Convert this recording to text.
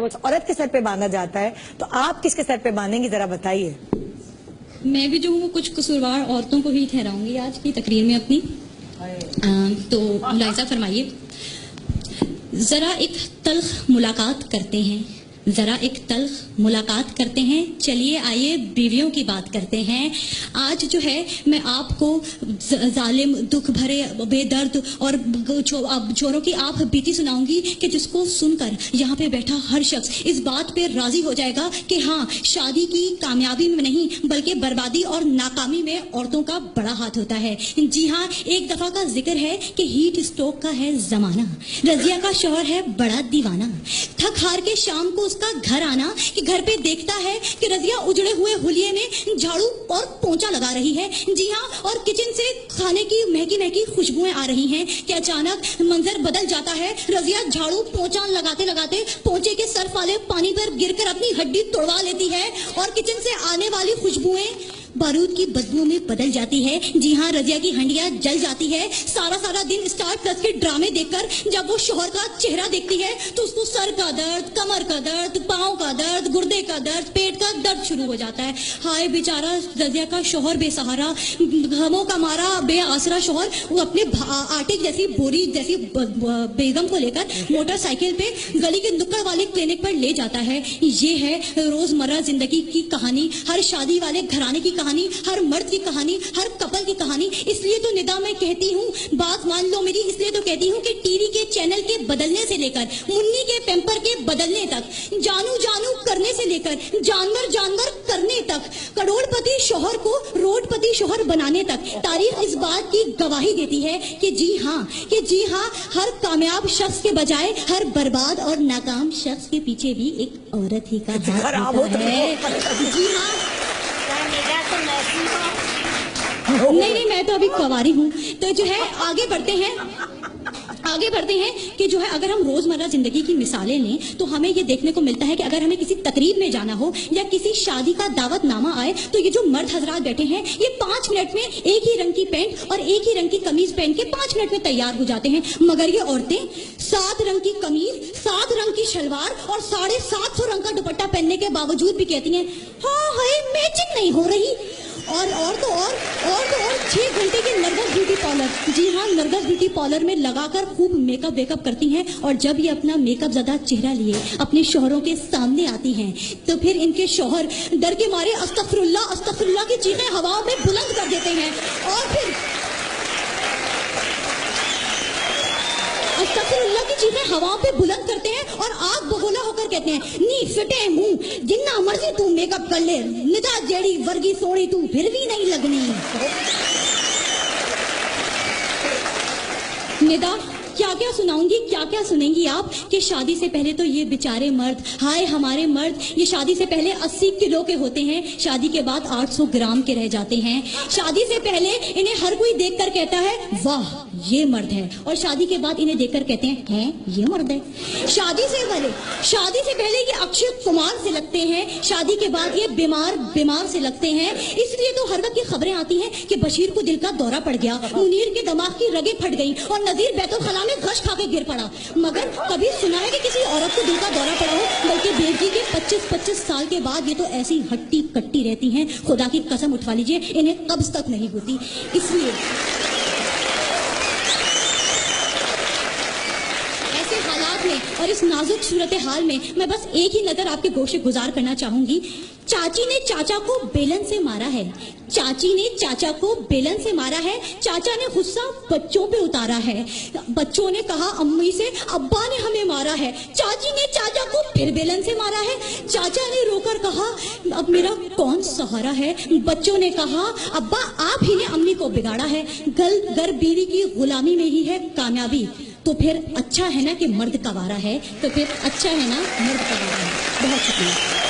वो औरत के सर पे बांधा जाता है, तो आप किसके सर पे बांधेंगी, जरा बताइए। मैं भी जो हूँ वो कुछ कसूरवार औरतों को ही ठहराऊंगी आज की तकरीर में अपनी। तो मुलाहिजा फरमाइए। जरा एक तल्ख मुलाकात करते हैं, जरा एक तल्ख मुलाकात करते हैं, चलिए आइए बीवियों की बात करते हैं। आज जो है मैं आपको जालिम, दुख भरे, बेदर्द और चोरों की आप बीती सुनाऊंगी कि जिसको सुनकर यहाँ पे बैठा हर शख्स इस बात पे राजी हो जाएगा कि हाँ, शादी की कामयाबी में नहीं बल्कि बर्बादी और नाकामी में औरतों का बड़ा हाथ होता है। जी हाँ, एक दफा का जिक्र है कि हीट स्ट्रोक का है जमाना, रजिया का शौहर है बड़ा दीवाना। थक हार के शाम को उसका घर आना कि घर पे देखता है कि रजिया उजड़े हुए हुलिये में झाड़ू और पोंछा लगा रही है। जी हाँ, और किचन से खाने की महकी महकी खुशबुएं आ रही हैं कि अचानक मंजर बदल जाता है। रजिया झाड़ू पोंछा लगाते लगाते पोंछे के सर्फ वाले पानी पर गिरकर अपनी हड्डी तोड़वा लेती है और किचन से आने वाली खुशबुएं बारूद की बदबू में बदल जाती है। जी हाँ, रजिया की हंडिया जल जाती है। सारा सारा दिन स्टार प्लस के ड्रामे देखकर जब वो शोहर का चेहरा देखती है तो उसको सर का दर्द, कमर का दर्द, पाँव का दर्द, गुर्दे का दर्द, पेट का दर्द शुरू हो जाता है। हाय बेचारा रजिया का शोहर बेसहारा, गमों का मारा बेआसरा शोहर, वो अपने आटे जैसी बोरी जैसी बेगम को लेकर मोटरसाइकिल पे गली के नुक्कड़ वाले क्लिनिक पर ले जाता है। ये है रोजमर्रा जिंदगी की कहानी, हर शादी वाले घराने की कहानी, हर मर्द की कहानी, हर कपल की कहानी। इसलिए तो निदा मैं कहती हूँ, बात मान लो मेरी, इसलिए तो कहती हूँ कि टीवी के चैनल के बदलने से लेकर मुन्नी के पैम्पर के बदलने तक, जानू जानू करने से लेकर जानवर जानवर करने तक, करोड़पति शोहर को रोडपति शोहर बनाने तक, तारीख इस बात की गवाही देती है कि जी हाँ, हर कामयाब शख्स के बजाय हर बर्बाद और नाकाम शख्स के पीछे भी एक औरत ही का हाथ होता है। जी हाँ, नहीं, मैं तो अभी कुंवारी हूँ। तो जो है आगे बढ़ते हैं कि जो है अगर हम रोजमर्रा जिंदगी की मिसालें लें तो हमें ये देखने को मिलता है कि अगर हमें किसी तकरीब में जाना हो या किसी शादी का दावतनामा आए तो ये जो मर्द हजरात बैठे हैं ये 5 मिनट में एक ही रंग की पैंट और एक ही रंग की कमीज पहन के 5 मिनट में तैयार हो जाते हैं, मगर ये औरतें 7 रंग की कमीज, 7 रंग की शलवार और 750 रंग का दुपट्टा पहनने के बावजूद भी कहती हैं हाँ मैचिंग नहीं हो रही। और तो और 6 घंटे के नरगस ब्यूटी पार्लर, जी हाँ, नरगस ब्यूटी पार्लर में लगाकर खूब मेकअप करती हैं और जब ये अपना मेकअप ज़्यादा चेहरा लिए अपने शोहरों के सामने आती हैं तो फिर इनके शोहर डर के मारे अस्तगफिरुल्लाह की चीखें हवाओं में बुलंद कर देते हैं और फिर अस्तगफिरुल्लाह की चीखें हवाओं पे बुलंद करते हैं और आग बगोला होकर कहते हैं नी फिटे मुंह, जिन्ना मर्जी तू मेकअप कर ले, निदा जेड़ी वर्गी सोनी तू फिर भी नहीं लगनी। निदा क्या सुनाऊंगी, क्या सुनेंगी आप कि शादी से पहले तो ये बेचारे मर्द, हाय हमारे मर्द, ये शादी से पहले 80 किलो के होते हैं, शादी के बाद 800 ग्राम के रह जाते हैं। शादी से पहले इन्हें हर कोई देखकर कहता है वाह ये मर्द है, और शादी के बाद इन्हें देखकर कहते हैं ये मर्द है। शादी से पहले ये अक्षय कुमार से लगते हैं, शादी के बाद ये बीमार से लगते हैं। इसलिए तो हर वक्त ये खबरें आती हैं कि बशीर को दिल का दौरा पड़ गया, मुनीर के दिमाग की रगें फट गई और नजीर बैतुल खला में घश खा के गिर पड़ा। मगर कभी सुना है कि किसी औरत को दिल का दौरा पड़ा हो? बल्कि बेटी के 25 साल के बाद ये तो ऐसी हट्टी कट्टी रहती हैं, खुदा की कसम उठवा लीजिए इन्हें कब्ज तक नहीं होती। इसलिए ऐसे हालात में और इस नाजुक सूरत हाल में मैं बस एक ही नजर आपके गोशे गुजार करना चाहूंगी। चाची ने चाचा को बेलन से मारा है, चाची ने चाचा को बेलन से मारा है, चाचा ने गुस्सा बच्चों पे उतारा है, बच्चों ने कहा अम्मी से अब्बा ने हमें मारा है, चाची ने चाचा को फिर बेलन से मारा है, चाचा ने रोकर कहा अब मेरा कौन सहारा है, बच्चों ने कहा अब्बा आप ही ने अम्मी को बिगाड़ा है, घर बीवी की गुलामी में ही है कामयाबी, तो फिर अच्छा है ना कि मर्द कवारा है, तो फिर अच्छा है ना मर्द कवारा है। बहुत शुक्रिया।